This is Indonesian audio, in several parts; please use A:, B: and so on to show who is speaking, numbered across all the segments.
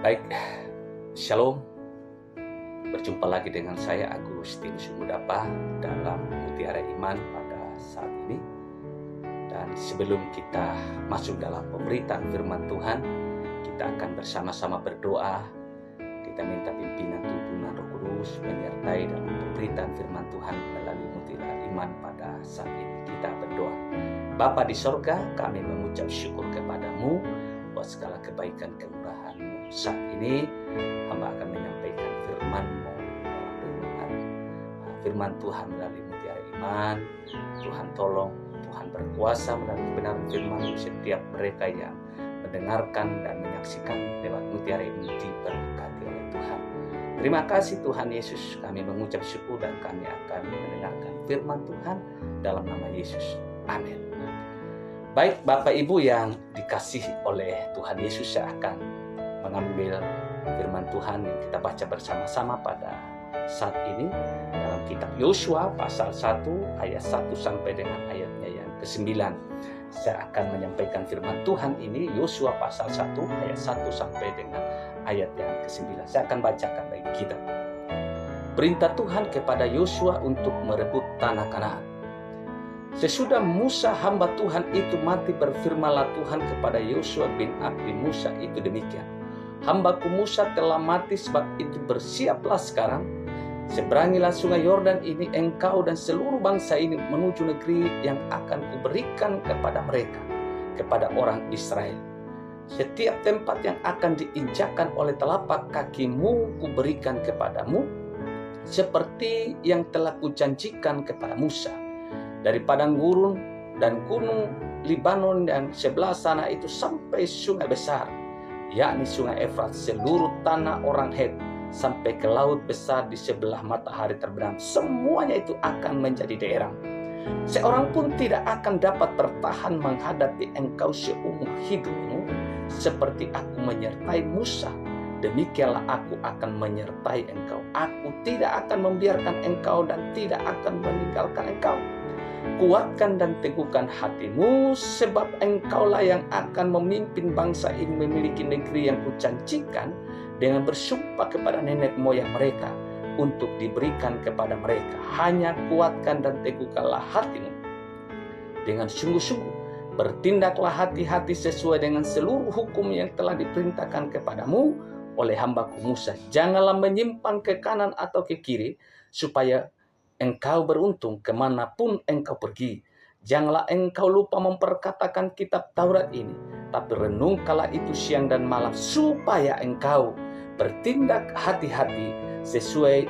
A: Baik, Shalom. Berjumpa lagi dengan saya Agustinus Mudapa dalam Mutiara Iman pada saat ini. Dan sebelum kita masuk dalam pemberitaan firman Tuhan, kita akan bersama-sama berdoa. Kita minta pimpinan tuntunan Roh Kudus menyertai dalam pemberitaan firman Tuhan melalui Mutiara Iman pada saat ini. Kita berdoa. Bapa di sorga, kami mengucap syukur kepadamu buat segala kebaikan kemurahan-Mu. Saat ini hamba akan menyampaikan firman-Mu dalam renungan firman Tuhan melalui Mutiara Iman. Tuhan tolong, Tuhan berkuasa melalui kebenaran firman-Mu. Setiap mereka yang mendengarkan dan menyaksikan lewat Mutiara ini diberkati oleh Tuhan. Terima kasih Tuhan Yesus, kami mengucap syukur dan kami akan mendengarkan firman Tuhan dalam nama Yesus. Amin. Baik Bapak Ibu yang dikasihi oleh Tuhan Yesus, saya akan mengambil firman Tuhan yang kita baca bersama-sama pada saat ini dalam kitab Yosua pasal 1 ayat 1 sampai dengan ayatnya yang ke-9. Saya akan menyampaikan firman Tuhan ini Yosua pasal 1 ayat 1 sampai dengan ayat yang ke-9. Saya akan bacakan bagi kita. Perintah Tuhan kepada Yosua untuk merebut tanah Kanaan. Sesudah Musa hamba Tuhan itu mati, berfirmanlah Tuhan kepada Yosua bin Abdi Musa itu demikian. Hambaku Musa telah mati, sebab itu bersiaplah sekarang. Seberangilah sungai Yordan ini engkau dan seluruh bangsa ini menuju negeri yang akan kuberikan kepada mereka, kepada orang Israel. Setiap tempat yang akan diinjakkan oleh telapak kakimu kuberikan kepadamu, seperti yang telah kujanjikan kepada Musa. Dari padang gurun dan gunung Libanon yang sebelah sana itu sampai sungai besar, yakni sungai Efrat, seluruh tanah orang Het, sampai ke laut besar di sebelah matahari terbenam, semuanya itu akan menjadi daerah. Seorang pun tidak akan dapat bertahan menghadapi engkau seumur hidupmu. Seperti aku menyertai Musa, demikianlah aku akan menyertai engkau. Aku tidak akan membiarkan engkau dan tidak akan meninggalkan engkau. Kuatkan dan teguhkan hatimu, sebab engkaulah yang akan memimpin bangsa ini memiliki negeri yang kujanjikan dengan bersumpah kepada nenek moyang mereka untuk diberikan kepada mereka. Hanya kuatkan dan teguhkanlah hatimu dengan sungguh-sungguh. Bertindaklah hati-hati sesuai dengan seluruh hukum yang telah diperintahkan kepadamu oleh hambaku Musa. Janganlah menyimpan ke kanan atau ke kiri, supaya engkau beruntung kemanapun engkau pergi. Janganlah engkau lupa memperkatakan kitab Taurat ini, tapi renungkanlah itu siang dan malam, supaya engkau bertindak hati-hati sesuai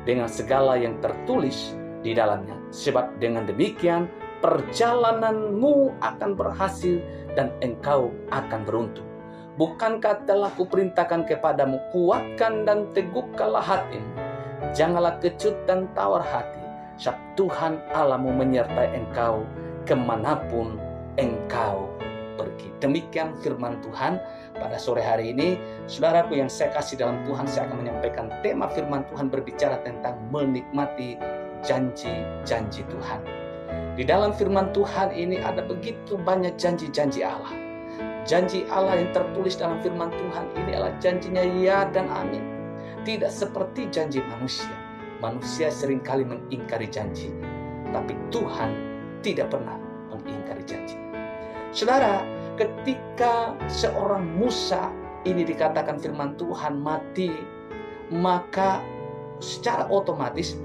A: dengan segala yang tertulis di dalamnya. Sebab dengan demikian perjalananmu akan berhasil dan engkau akan beruntung. Bukankah telah kuperintahkan kepadamu, kuatkan dan teguhkanlah hatimu. Janganlah kecut dan tawar hati, sebab Tuhan Allahmu menyertai engkau kemanapun engkau pergi. Demikian firman Tuhan pada sore hari ini. Saudaraku yang saya kasih dalam Tuhan, saya akan menyampaikan tema firman Tuhan berbicara tentang menikmati janji-janji Tuhan. Di dalam firman Tuhan ini ada begitu banyak janji-janji Allah. Janji Allah yang tertulis dalam firman Tuhan ini adalah janjinya ya dan amin. Tidak seperti janji manusia. Manusia seringkali mengingkari janji, tapi Tuhan tidak pernah mengingkari janji. Saudara, ketika seorang Musa ini dikatakan firman Tuhan mati, maka secara otomatis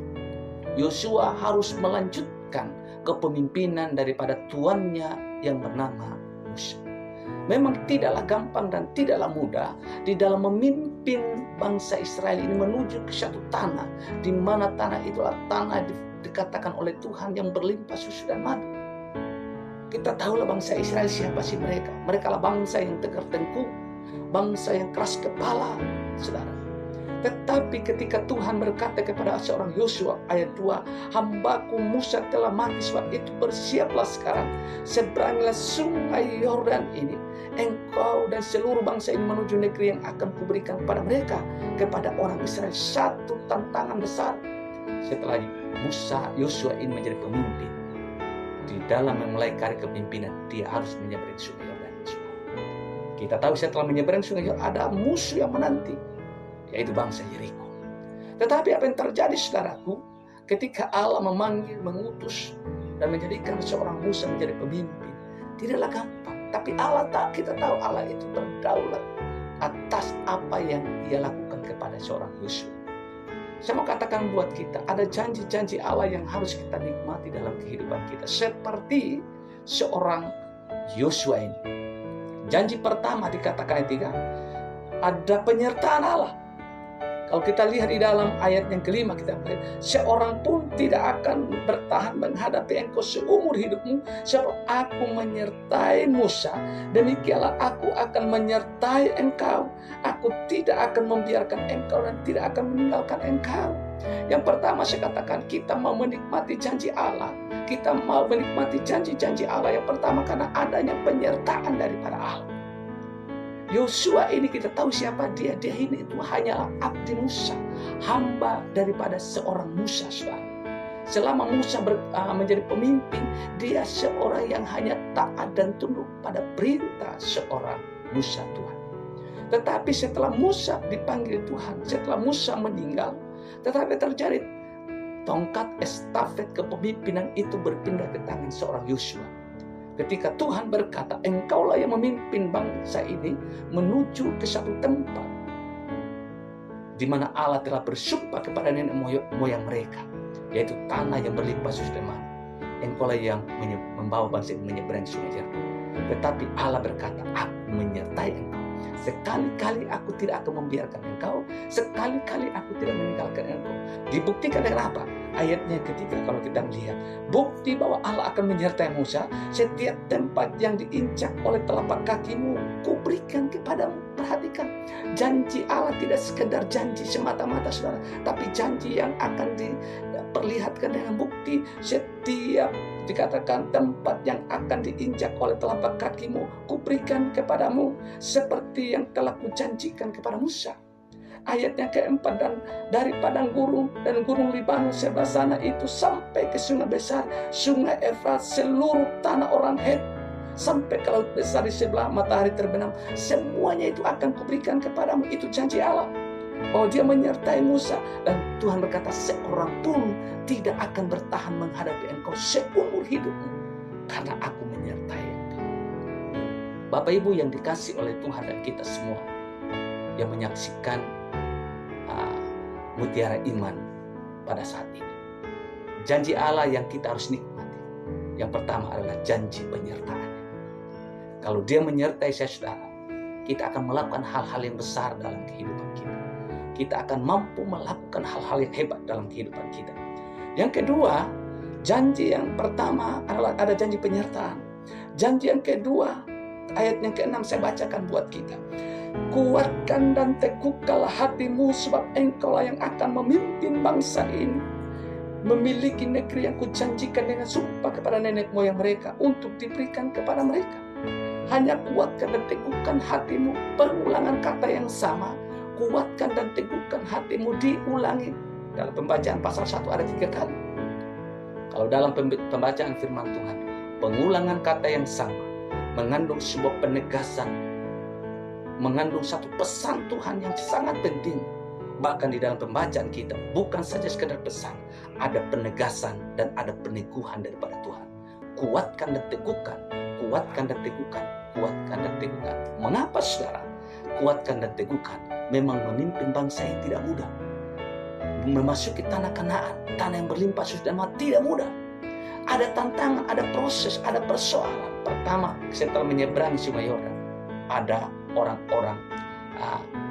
A: Yosua harus melanjutkan kepemimpinan daripada tuannya yang bernama Musa. Memang tidaklah gampang dan tidaklah mudah di dalam memimpin bangsa Israel ini menuju ke satu tanah, di mana tanah itulah tanah dikatakan oleh Tuhan yang berlimpah susu dan madu. Kita tahulah bangsa Israel siapa sih mereka. Mereka lah bangsa yang tegar tengkuk, bangsa yang keras kepala, saudara. Tetapi ketika Tuhan berkata kepada seorang Yosua ayat 2, hambaku Musa telah mati, sebab itu bersiaplah sekarang. Seberangilah sungai Yordan ini, engkau dan seluruh bangsa ini menuju negeri yang akan kuberikan kepada mereka, kepada orang Israel. Satu tantangan besar. Setelah Yosua ini menjadi pemimpin, di dalam memulai karir kepemimpinan, dia harus menyeberangi sungai Yordan. Kita tahu setelah menyeberang sungai Yordan ada musuh yang menanti, yaitu bangsa Yeriko. Tetapi apa yang terjadi, saudaraku, ketika Allah memanggil, mengutus, dan menjadikan seorang Musa menjadi pemimpin, tidaklah gampang. Tapi kita tahu Allah itu berdaulat atas apa yang Ia lakukan kepada seorang Yosua. Saya mau katakan buat kita, ada janji-janji Allah yang harus kita nikmati dalam kehidupan kita. Seperti seorang Yosua ini. Janji pertama dikatakan ayat 3, ada penyertaan Allah. Kalau kita lihat di dalam ayat yang kelima, kita melihat seorang pun tidak akan bertahan menghadapi engkau seumur hidupmu, sebab aku menyertai Musa, demikianlah aku akan menyertai engkau. Aku tidak akan membiarkan engkau dan tidak akan meninggalkan engkau. Yang pertama saya katakan, kita mau menikmati janji Allah. Kita mau menikmati janji-janji Allah. Yang pertama karena adanya penyertaan daripada Allah. Yosua ini kita tahu siapa dia. Dia ini itu hanyalah abdi Musa, hamba daripada seorang Musa, saudara. Selama Musa menjadi pemimpin, dia seorang yang hanya taat dan tunduk pada perintah seorang Musa Tuhan. Tetapi setelah Musa dipanggil Tuhan, setelah Musa meninggal, tetapi terjadi tongkat estafet kepemimpinan itu berpindah ke tangan seorang Yosua. Ketika Tuhan berkata, engkaulah yang memimpin bangsa ini menuju ke satu tempat di mana Allah telah bersumpah kepada nenek moyang mereka, yaitu tanah yang berlimpah susu dan madu. Engkaulah yang membawa bangsa ini menyeberang sungai Yordan. Tetapi Allah berkata, aku menyertai engkau. Sekali-kali aku tidak akan membiarkan engkau, sekali-kali aku tidak meninggalkan engkau. Dibuktikan dengan apa? Ayatnya ketiga, kalau kita melihat bukti bahwa Allah akan menyertai Musa, setiap tempat yang diinjak oleh telapak kakimu, kuberikan kepadamu. Perhatikan, janji Allah tidak sekedar janji semata-mata, saudara, tapi janji yang akan diperlihatkan dengan bukti. Setiap dikatakan tempat yang akan diinjak oleh telapak kakimu, kuberikan kepadamu, seperti yang telah kujanjikan kepada Musa. Ayat yang keempat, dan dari padang gurun dan gunung Libanus sebelah sana itu sampai ke sungai besar, sungai Efrat, seluruh tanah orang Het, sampai ke laut besar di sebelah matahari terbenam, semuanya itu akan kuberikan kepadamu. Itu janji Allah. Oh, dia menyertai Musa, dan Tuhan berkata, seorang pun tidak akan bertahan menghadapi engkau seumur hidupmu, karena aku menyertai engkau. Bapak Ibu yang dikasih oleh Tuhan dan kita semua yang menyaksikan Mutiara Iman pada saat ini, janji Allah yang kita harus nikmati, yang pertama adalah janji penyertaan. Kalau dia menyertai saya, saudara, kita akan melakukan hal-hal yang besar dalam kehidupan kita. Kita akan mampu melakukan hal-hal yang hebat dalam kehidupan kita. Yang kedua, janji yang pertama adalah ada janji penyertaan. Janji yang kedua, ayat yang ke-6 saya bacakan buat kita. Kuatkan dan teguhkanlah hatimu, sebab engkaulah yang akan memimpin bangsa ini memiliki negeri yang kujanjikan dengan sumpah kepada nenek moyang mereka untuk diberikan kepada mereka. Hanya kuatkan dan teguhkan hatimu. Pengulangan kata yang sama, kuatkan dan teguhkan hatimu, diulangi dalam pembacaan pasal 1 ada 3 kali. Kalau dalam pembacaan firman Tuhan, pengulangan kata yang sama mengandung sebuah penegasan, mengandung satu pesan Tuhan yang sangat penting. Bahkan di dalam pembacaan kita, bukan saja sekedar pesan, ada penegasan dan ada peneguhan daripada Tuhan. Kuatkan dan teguhkan, kuatkan dan teguhkan, kuatkan dan teguhkan. Mengapa, saudara? Kuatkan dan teguhkan. Memang memimpin bangsa yang tidak mudah. Memasuki tanah Kanaan, tanah yang berlimpah susu dan madu, tidak mudah. Ada tantangan, ada proses, ada persoalan. Pertama, setelah menyeberangi sungai Yordan, ada orang-orang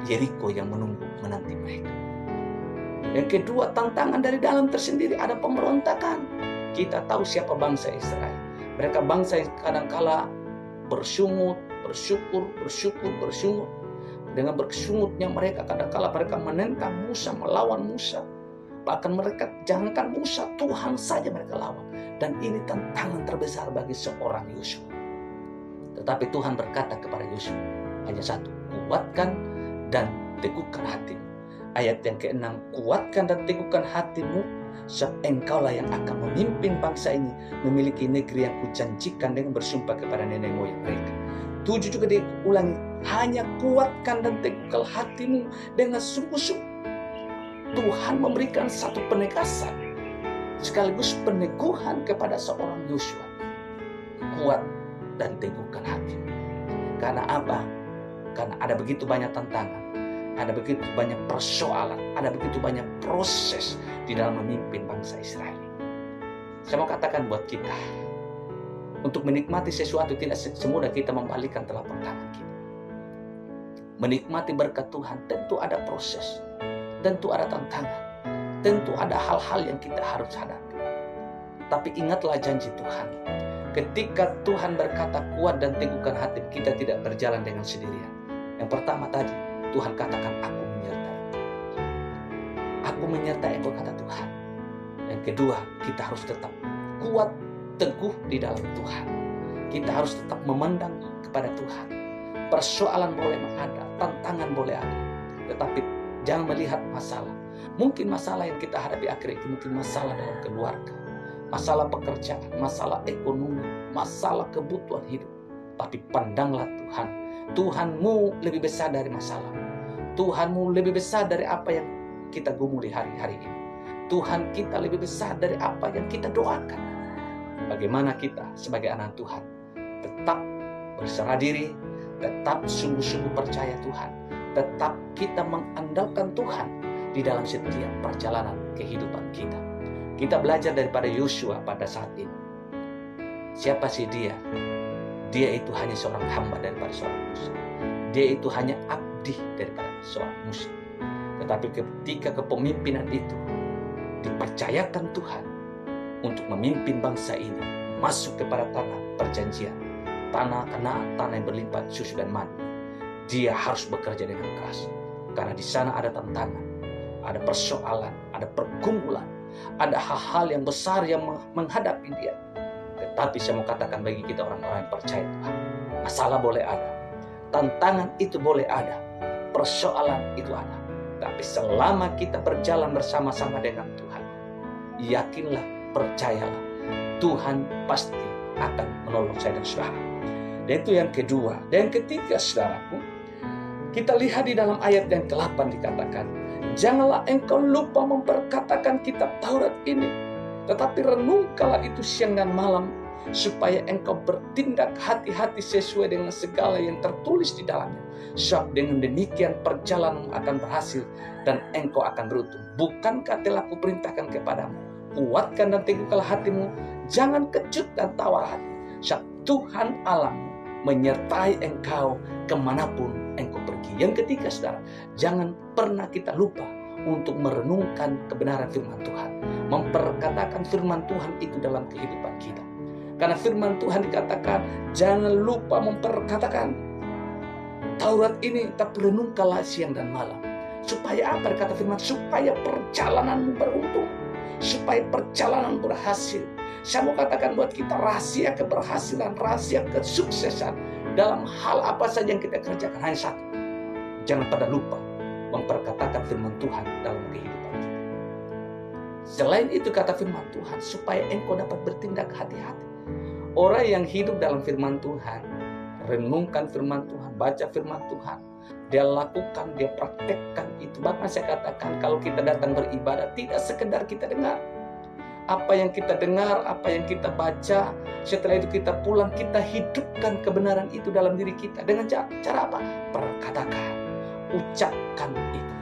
A: Yeriko yang menanti mereka. Yang kedua, tantangan dari dalam tersendiri, ada pemberontakan. Kita tahu siapa bangsa Israel. Mereka bangsa yang kadangkala bersungut, bersyukur. Dengan bersungutnya mereka, kadangkala mereka menentang Musa, melawan Musa. Bahkan mereka, jangankan Musa, Tuhan saja mereka lawan. Dan ini tantangan terbesar bagi seorang Yosua. Tetapi Tuhan berkata kepada Yosua, hanya satu, kuatkan dan teguhkan hatimu. Ayat yang ke-6, kuatkan dan teguhkan hatimu, sebab engkaulah yang akan memimpin bangsa ini memiliki negeri yang kujanjikan dengan bersumpah kepada nenek moyang mereka. 7 juga diulangi, hanya kuatkan dan teguhkan hatimu dengan sungguh-sungguh. Tuhan memberikan satu penegasan sekaligus peneguhan kepada seorang Yosua. Kuat dan teguhkan hati. Karena apa? Karena ada begitu banyak tantangan, ada begitu banyak persoalan, ada begitu banyak proses di dalam memimpin bangsa Israel. Saya mau katakan buat kita, untuk menikmati sesuatu tidak semudah kita membalikkan telapak tangan kita. Menikmati berkat Tuhan tentu ada proses, tentu ada tantangan, tentu ada hal-hal yang kita harus hadapi. Tapi ingatlah janji Tuhan. Ketika Tuhan berkata kuat dan teguhkan hati, kita tidak berjalan dengan sendirian. Yang pertama tadi, Tuhan katakan aku menyertai. Aku menyertai engkau, kata Tuhan. Yang kedua, kita harus tetap kuat, teguh di dalam Tuhan. Kita harus tetap memandang kepada Tuhan. Persoalan boleh ada, tantangan boleh ada, tetapi jangan melihat masalah. Mungkin masalah yang kita hadapi akhir itu mungkin masalah dalam keluarga, masalah pekerjaan, masalah ekonomi, masalah kebutuhan hidup. Tapi pandanglah Tuhan. Tuhanmu lebih besar dari masalah. Tuhanmu lebih besar dari apa yang kita gumuli hari-hari ini. Tuhan kita lebih besar dari apa yang kita doakan. Bagaimana kita sebagai anak Tuhan tetap berserah diri, tetap sungguh-sungguh percaya Tuhan, tetap kita mengandalkan Tuhan di dalam setiap perjalanan kehidupan kita. Kita belajar daripada Yosua pada saat ini. Siapa sih dia? Dia itu hanya seorang hamba daripada seorang Musa. Dia itu hanya abdi daripada seorang Musa. Tetapi ketika kepemimpinan itu dipercayakan Tuhan untuk memimpin bangsa ini masuk kepada tanah perjanjian, tanah Kanaan, tanah yang berlimpah susu dan madu, dia harus bekerja dengan keras. Karena di sana ada tantangan, ada persoalan, ada pergumulan, ada hal-hal yang besar yang menghadapi dia. Tetapi saya mau katakan bagi kita orang-orang yang percaya Tuhan, masalah boleh ada, tantangan itu boleh ada, persoalan itu ada. Tapi selama kita berjalan bersama-sama dengan Tuhan, yakinlah, percayalah, Tuhan pasti akan menolong saya dan saudara. Dan itu yang kedua. Dan yang ketiga, saudaraku, kita lihat di dalam ayat yang ke-8 dikatakan, janganlah engkau lupa memperkatakan kitab Taurat ini, tetapi renungkanlah itu siang dan malam, supaya engkau bertindak hati-hati sesuai dengan segala yang tertulis di dalamnya. Sebab dengan demikian perjalananmu akan berhasil dan engkau akan beruntung. Bukankah telah kuperintahkan kepadamu, kuatkan dan teguhkanlah hatimu, jangan kecut dan tawar hati. Sebab Tuhan Allahmu menyertai engkau kemanapun engkau pergi. Yang ketiga, saudara, jangan pernah kita lupa untuk merenungkan kebenaran firman Tuhan, memperkatakan firman Tuhan itu dalam kehidupan kita. Karena firman Tuhan dikatakan, jangan lupa memperkatakan Taurat ini, tapi renungkanlah siang dan malam. Supaya apa? Kata firman, supaya perjalananmu beruntung, supaya perjalanan berhasil. Saya mau katakan buat kita, rahasia keberhasilan, rahasia kesuksesan dalam hal apa saja yang kita kerjakan hanya satu. Jangan pada lupa memperkatakan firman Tuhan dalam kehidupan kita. Selain itu kata firman Tuhan, supaya engkau dapat bertindak hati-hati. Orang yang hidup dalam firman Tuhan, renungkan firman Tuhan, baca firman Tuhan, dia lakukan, dia praktekkan itu. Bahkan saya katakan, kalau kita datang beribadah, tidak sekedar kita dengar. Apa yang kita dengar, apa yang kita baca, setelah itu kita pulang, kita hidupkan kebenaran itu dalam diri kita. Dengan cara apa? Perkatakan, ucapkan itu.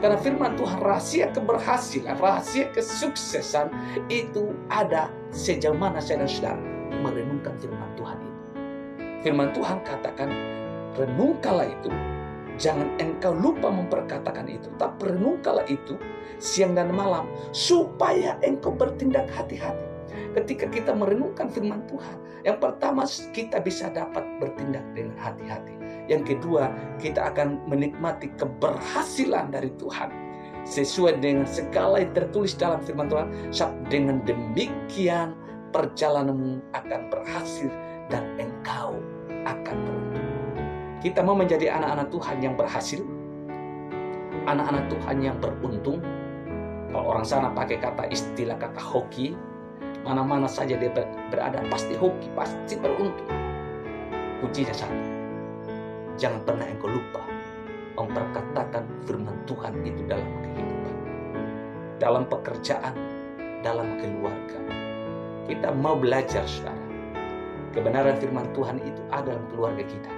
A: Karena firman Tuhan, rahasia keberhasilan, rahasia kesuksesan itu ada sejauh mana saya dan saudara merenungkan firman Tuhan itu. Firman Tuhan katakan, renungkanlah itu, jangan engkau lupa memperkatakan itu, tapi renungkanlah itu siang dan malam, supaya engkau bertindak hati-hati. Ketika kita merenungkan firman Tuhan, yang pertama kita bisa dapat bertindak dengan hati-hati. Yang kedua, kita akan menikmati keberhasilan dari Tuhan sesuai dengan segala yang tertulis dalam firman Tuhan. Dengan demikian perjalananmu akan berhasil dan engkau akan beruntung. Kita mau menjadi anak-anak Tuhan yang berhasil, anak-anak Tuhan yang beruntung. Kalau orang sana pakai istilah kata hoki, mana-mana saja dia berada pasti hoki, pasti beruntung. kuncinya satu. Jangan pernah engkau lupa memperkatakan firman Tuhan itu dalam kehidupan, dalam pekerjaan, dalam keluarga. Kita mau belajar, saudara. Kebenaran firman Tuhan itu ada dalam keluarga kita.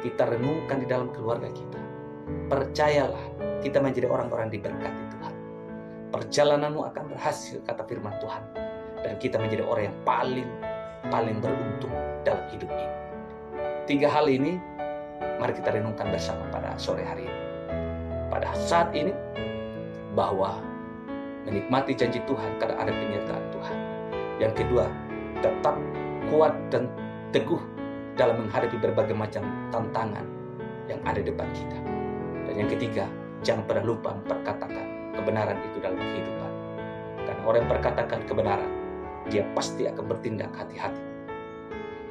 A: Kita renungkan di dalam keluarga kita. Percayalah, kita menjadi orang-orang diberkati Tuhan. Perjalananmu akan berhasil, kata firman Tuhan. Dan kita menjadi orang yang paling beruntung dalam hidup ini. 3 hal ini, mari kita renungkan bersama pada sore hari ini. Pada saat ini, bahwa menikmati janji Tuhan karena ada penyertaan Tuhan. Yang kedua, tetap kuat dan teguh dalam menghadapi berbagai macam tantangan yang ada di depan kita. Dan yang ketiga, jangan pernah lupa memperkatakan kebenaran itu dalam kehidupan. Karena orang yang perkatakan kebenaran, dia pasti akan bertindak hati-hati.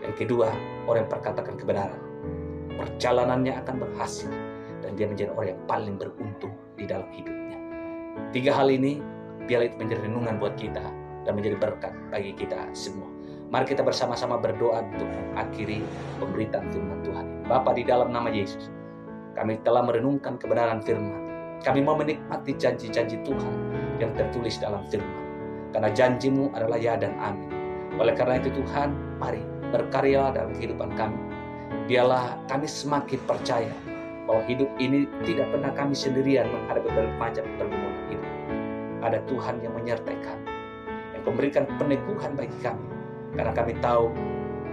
A: Yang kedua, orang yang perkatakan kebenaran, perjalanannya akan berhasil dan dia menjadi orang yang paling beruntung di dalam hidupnya. 3 hal ini, biarlah itu menjadi renungan buat kita dan menjadi berkat bagi kita semua. Mari kita bersama-sama berdoa untuk mengakhiri pemberitaan firman Tuhan. Bapa, di dalam nama Yesus, kami telah merenungkan kebenaran firman. Kami mau menikmati janji-janji Tuhan yang tertulis dalam firman. Karena janji-Mu adalah ya dan amin. Oleh karena itu Tuhan, mari berkarya dalam kehidupan kami. Biarlah kami semakin percaya bahwa hidup ini tidak pernah kami sendirian menghadapi berbagai macam pergumulan hidup. Ada Tuhan yang menyertai kami, yang memberikan peneguhan bagi kami. Karena kami tahu,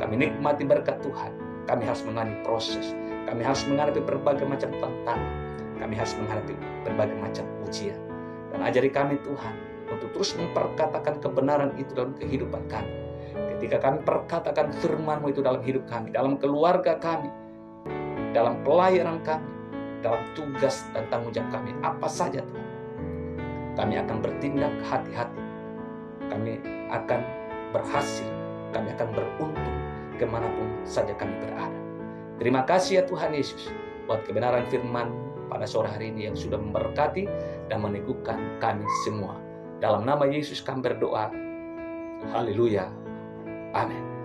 A: kami nikmati berkat Tuhan. Kami harus mengalami proses. Kami harus menghadapi berbagai macam tantangan. Kami harus menghadapi berbagai macam ujian. Dan ajari kami Tuhan untuk terus memperkatakan kebenaran itu dalam kehidupan kami. Ketika kami perkatakan firman-Mu itu dalam hidup kami, dalam keluarga kami, dalam pelayanan kami, dalam tugas dan tanggung jawab kami, apa saja Tuhan, kami akan bertindak hati-hati. Kami akan berhasil. Kami akan beruntung kemanapun saja kami berada. Terima kasih ya Tuhan Yesus buat kebenaran firman pada sore hari ini yang sudah memberkati dan meneguhkan kami semua. Dalam nama Yesus kami berdoa. Haleluya. Amin.